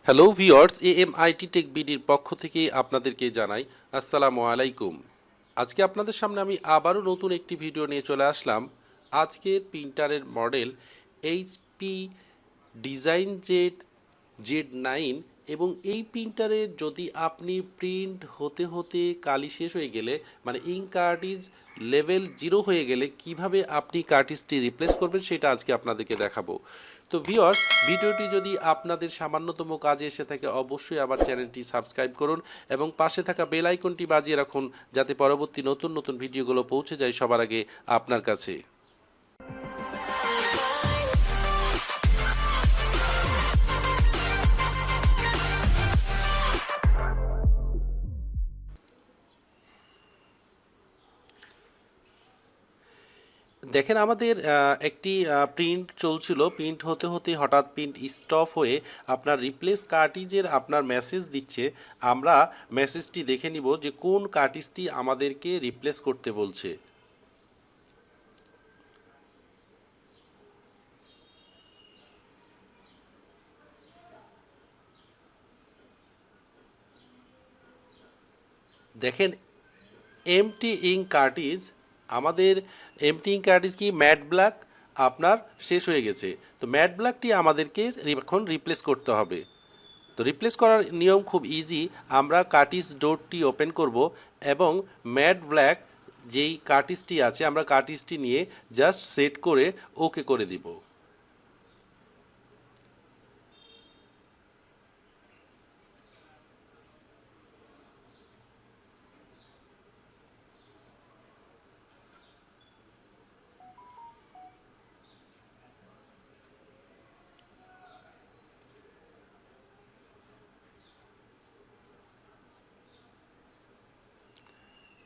Hello viewers, এএমআইটি take বিডির পক্ষ থেকে আপনাদেরকে জানাই আসসালামু আলাইকুম। আজকে আপনাদের সামনে আমি আবারও নতুন একটি ভিডিও নিয়ে চলে আসলাম। আজকের প্রিন্টারের মডেল এইচপি ডিজাইনজেট Z9 এবং এই প্রিন্টারে যদি আপনি প্রিন্ট হতে হতে কালি শেষ হয়ে গেলে মানে ইঙ্ক কার্ট্রিজ লেভেল 0 হয়ে গেলে কিভাবে আপনি কার্ট্রিজটি রিপ্লেস করবেন সেটা আজকে আপনাদেরকে দেখাবো। তো ভিউয়ার্স, ভিডিওটি যদি আপনাদের সামান্যতম কাজে এসে থাকে অবশ্যই আমার চ্যানেলটি সাবস্ক্রাইব করুন এবং পাশে থাকা বেল আইকনটি বাজিয়ে রাখুন যাতে পরবর্তী নতুন নতুন ভিডিওগুলো পৌঁছে যায় সবার আগে আপনার কাছে। দেখেন, আমাদের একটি প্রিন্ট চলছিল। প্রিন্ট হতে হতে হঠাৎ প্রিন্ট স্টপ হয়ে আপনার রিপ্লেস কার্ট্রিজের আপনার মেসেজ দিচ্ছে। আমরা মেসেজটি দেখে নিব যে কোন কার্ট্রিজটি আমাদেরকে রিপ্লেস করতে বলছে। দেখেন, এমটি ইঙ্ক কার্ট্রিজ আমাদের এমটি ইঙ্ক কার্ট্রিজ কি ম্যাট ব্ল্যাক আপনার শেষ হয়ে গেছে। তো ম্যাট ব্ল্যাকটি আমাদেরকে এখন রিপ্লেস করতে হবে। তো রিপ্লেস করার নিয়ম খুব ইজি। আমরা কার্ট্রিজ ডোরটি ওপেন করব এবং ম্যাট ব্ল্যাক যেই কার্ট্রিজটি আছে আমরা কার্ট্রিজটি নিয়ে জাস্ট সেট করে ওকে করে দিব।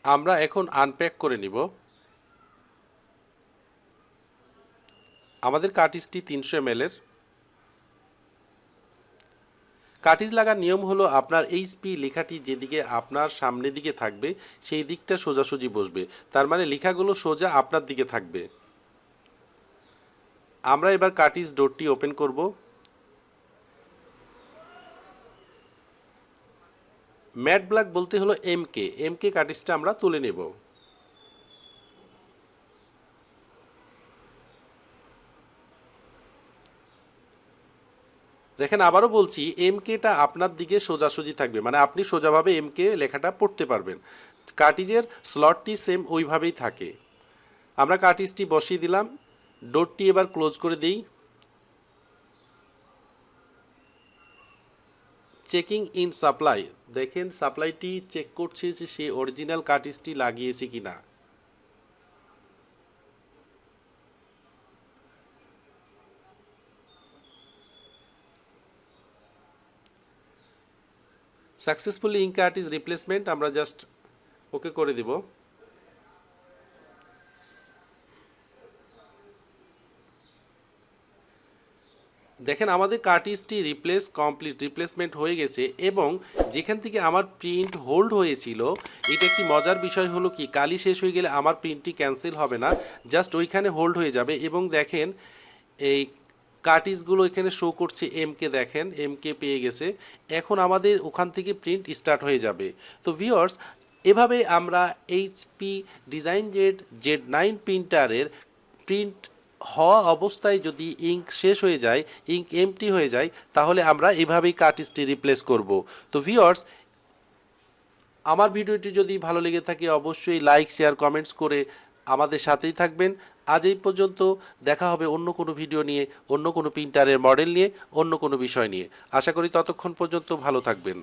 আমরা এখন আনপ্যাক করে নিব। আমাদের কার্ট্রিজটি 300 ml এর। কার্ট্রিজ লাগার নিয়ম হলো আপনার এইচপি লেখাটি যেদিকে আপনার সামনের দিকে থাকবে সেই দিকটা সোজাসুজি বসবে, তার মানে লেখাগুলো সোজা আপনার দিকে থাকবে। আমরা এবার কার্ট্রিজ ডোরটি ওপেন করব। ম্যাট ব্ল্যাক বলতে হলো এমকে কার্ট্রিজটা আমরা তুলে নেব। দেখেন, আবারও বলছি, এমকেটা আপনার দিকে সোজাসুজি থাকবে, মানে আপনি সোজাভাবে এমকে লেখাটা পড়তে পারবেন। কার্ট্রিজের স্লটটি সেম ওইভাবেই থাকে। আমরা কার্ট্রিজটি বসিয়ে দিলাম। ডোরটি এবার ক্লোজ করে দিই। Checking in supply. দেখেন, সাপ্লাইটি চেক করছে যে সে অরিজিনাল কার্ট্রিজটি লাগিয়েছে কিনা। সাকসেসফুলি ইঙ্ক কার্ট্রিজ রিপ্লেসমেন্ট আমরা জাস্ট ওকে করে দিব। দেখেন, আমাদের কার্ট্রিজটি কমপ্লিট রিপ্লেসমেন্ট হয়ে গেছে এবং যেখান থেকে আমার প্রিন্ট হোল্ড হয়েছিল, এটা একটি মজার বিষয় হলো কি, কালি শেষ হয়ে গেলে আমার প্রিন্টটি ক্যান্সেল হবে না, জাস্ট ওইখানে হোল্ড হয়ে যাবে। এবং দেখেন, এই কার্ট্রিজগুলো এখানে শো করছে এমকে। দেখেন, এমকে পেয়ে গেছে। এখন আমাদের ওখান থেকে প্রিন্ট স্টার্ট হয়ে যাবে। তো ভিউয়ার্স, এভাবে আমরা এইচপি ডিজাইনজেট Z9 প্রিন্টারের প্রিন্ট হওয়া অবস্থায় যদি ইঙ্ক শেষ হয়ে যায়, ইঙ্ক এমটি হয়ে যায়, তাহলে আমরা এভাবেই কার্ট্রিজটি রিপ্লেস করব। তো ভিউয়ার্স, আমার ভিডিওটি যদি ভালো লেগে থাকে অবশ্যই লাইক, শেয়ার, কমেন্টস করে আমাদের সাথেই থাকবেন। আজ এই পর্যন্ত। দেখা হবে অন্য কোনো ভিডিও নিয়ে, অন্য কোনো প্রিন্টারের মডেল নিয়ে, অন্য কোনো বিষয় নিয়ে। আশা করি ততক্ষণ পর্যন্ত ভালো থাকবেন।